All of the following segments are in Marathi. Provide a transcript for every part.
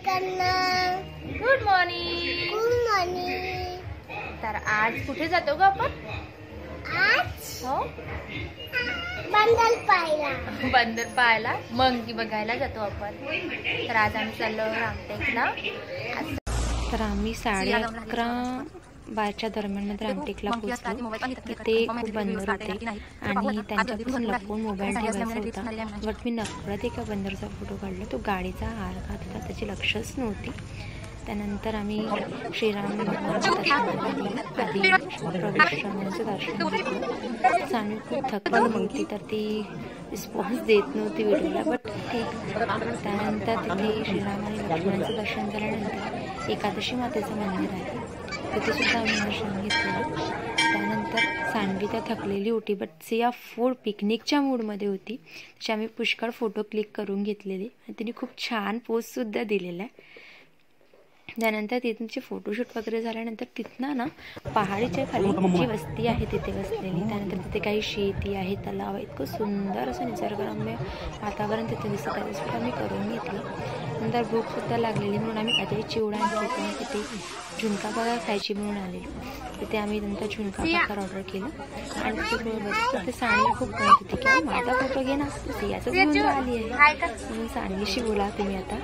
Good morning. तर आज कुठे जातो ग आपण? हो, बंदर पाहायला, मंकी बघायला जातो आपण. तर आज आम्ही चाललो रामटेकला. तर आम्ही 11:30-12च्या दरम्यान मध्ये रामटेकला पोहोचलो. तिथे खूप बंदर होते आणि त्यांच्यापासून लपवून मोबाईल ठेवायचा होता. बट मी नकळत एका बंदरचा फोटो काढला. तो गाडीचा हार खात होता, त्याची लक्षच नव्हती. त्यानंतर आम्ही श्रीराम भगवानचं दर्शन आधी प्रवेशाचं दर्शन घेतलं. सानवी खूप थकली होती, तर ती रिस्पॉन्स देत नव्हती व्हिडिओला, बट ठीक. त्यानंतर तिथे श्रीराम आणि लक्ष्मणाचं दर्शन झाल्यानंतर एकादशी मातेचं मंदिर आहे, तिथे सुद्धा आम्ही दर्शन घेतलं. त्यानंतर सानवी त्या थकलेली होती, बट सिया फूड पिकनिकच्या मूडमध्ये होती. त्याचे आम्ही पुष्कळ फोटो क्लिक करून घेतलेले आणि तिने खूप छान पोजसुद्धा दिलेला आहे. त्यानंतर तिथूनचे फोटोशूट वगैरे झाल्यानंतर तिथनं ना पहाडीच्या खाली जी वस्ती आहे तिथे बसलेली. त्यानंतर तिथे काही शेती आहे, तलाव, इतकं सुंदर असं निसर्गरम्य वातावरण तिथे दिसत आहे. त्यासाठी आम्ही करून घेतलं. नंतर भूकसुद्धा लागलेली म्हणून आम्ही काहीतरी चिवडा आणले. तिथे झुणका भाकर खायची म्हणून आलेलो. तिथे आम्ही नंतर झुणका भाकर ऑर्डर केलं आणि तिथे बसतो. ते सानवी खूप म्हणत होती की माझा फोटो घे ना, सियाचाच घेऊन आली आहे म्हणून सानवीशी बोला तुम्ही आता.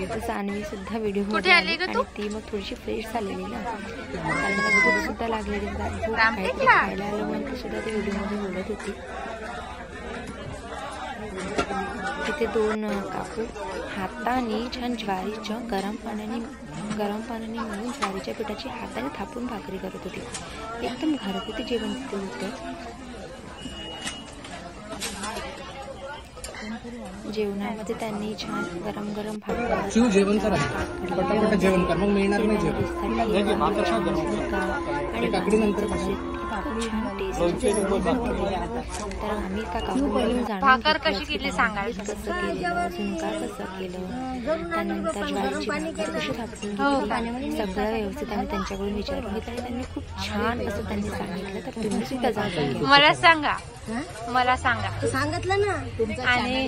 तर सानवी सुद्धा व्हिडिओ मध्ये आली आणि ती मग थोडीशी फ्रेश झालेली ना, कारण भूक सुद्धा लागलेली. भूक काहीतरी खायला आलं म्हणून सुद्धा ती व्हिडिओ मध्ये बोलत होती. तिथे 2 काकू हाताने छान ज्वारीच्या गरम पाण्याने मळून ज्वारीच्या पिठाची हाताने थापून भाकरी करत होती. एकदम घरगुती जेवण तिथे होतं. जेवणामध्ये त्यांनी छान गरम गरम भाकर जेवण करा, पटापट जेवण कर, मग मिळणार नाही जेवण. आणि काकडीनंतर छान टेस्ट. तर आम्ही का काकूकडून भाकर कशी केली सांगायला, कसं केलं, झुणका कसं केलं, त्यानंतर ज्वारीची भाकर कशी थापून घेतली, सगळं व्यवस्थित आम्ही त्यांच्याकडून विचारून घेतलं आणि त्यांनी खूप छान असं त्यांनी सांगितलं. तर तुम्ही सुद्धा जाऊ. मला सांगा सांगितलं ना. आणि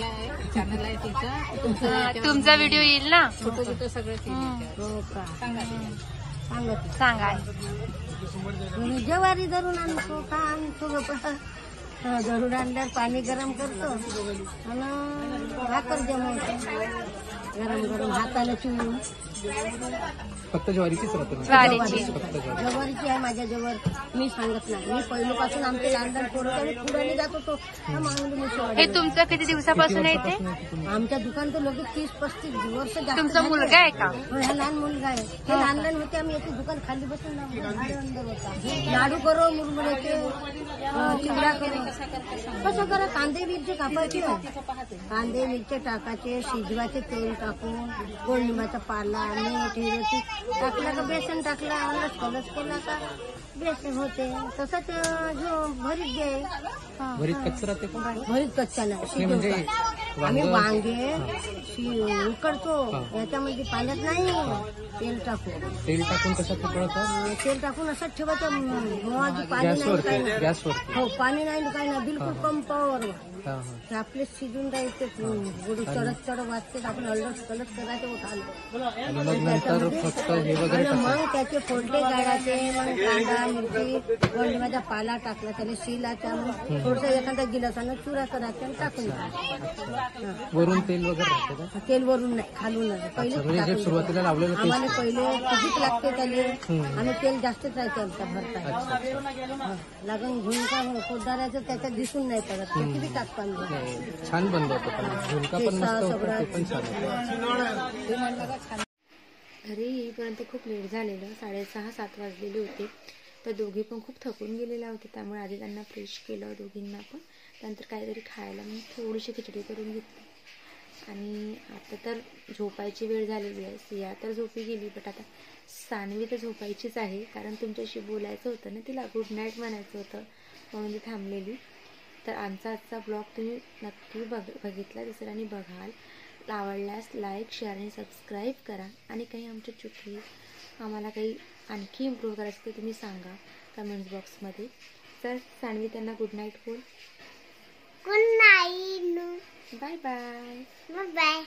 तुमचा व्हिडिओ येईल ना, सांगा. ज्वारी धरून आणतो का आणतो, धरून आणल्यावर पाणी गरम करतो आणि भाकर जमवतो गरम हाताला चिवून. फक्त ज्वारीचीच राहते. ज्वारीची आहे माझ्याजवळ. मी सांगत नाही, मी पहिल्यापासून आमचे लहान पोरं पुढे जात होतो. हे तुमचं किती दिवसापासून आहे ते? आमच्या दुकान तर लोक 30-35 वर्ष. तुमचा मुलगा आहे का? हा लहान मुलगा आहे. हे लहान होते. आम्ही याचे दुकान खाली बसून लाडू करो, मुरमुऱ्याचे चिवडा करो. कसं करा, कांदे मिरची कापायची, कांदे मिरची टाकायचे, शिजवायचे, तेल टाकून गोडलिंबाचा पाला मीठ टाकला का बेसन टाकला, अलस कलस केला का बेसन होते. तसंच जो भरीत घे, भरीत कच्चा राहते का? भरीत कच्चा नाही. आम्ही वांगे उकडतो याच्यामध्ये, पाण्यात नाही, तेल टाकून कसं उकळतो? तेल टाकून असंच ठेवायचं. पाणी नाही, गॅसवर. हो, पाणी नाही, काही नाही, बिलकुल कम पावर. आपले शिजून राहायचे, गुडी चढत वाजते. आपण अलस कलस करायचे मग त्याचे फोडले गाळायचे. मग कांदा मिरची गोडलिंबाचा पाला टाकला, त्याला शिलाचा, मग थोडस एखादा गिलासानं चुरा करायचा आणि टाकून द्यायचा. वरून तेल वगैरे राहते का? तेल वरून नाही, खालून. पहिले सुरुवातीला लावलेलं आम्हाला पहिले कधीच लागते त्याला, आणि तेल जास्तच राहायचं आमचा भरता लागून घेऊन का पोटदाराचं त्याच्यात दिसून नाही पडत. किती टाकतो आम्ही. छान बनलं होतं, झुणका पण मस्त होता, ते पण छान होतं. घरी येईपर्यंत खूप लेट झालेलं, 6:30-7 वाजलेले होते. तर दोघे पण खूप थकून गेलेले होते, त्यामुळे आधी त्यांना फ्रेश केलं दोघींना पण. त्यानंतर काहीतरी खायला मग थोडीशी खिचडी करून घेतली. आणि आता तर झोपायची वेळ झालेली आहे. सिया तर झोपी गेली, बट आता सानवी तर झोपायचीच आहे, कारण तुमच्याशी बोलायचं होतं ना, तिला गुड नाईट म्हणायचं होतं म्हणून ती थांबलेली. तर आमचा आजचा ब्लॉग तुम्ही नक्की बघितला दुसऱ्याने बघाल. आवडल्यास लाईक, शेअर आणि सबस्क्राईब करा. आणि काही आमच्या चुकी, आम्हाला काही आणखी इम्प्रूव्ह करायचं तर तुम्ही सांगा कमेंट्स बॉक्समध्ये. तर सानवी त्यांना गुड नाईट बोल. Good night. Bye bye. Bye.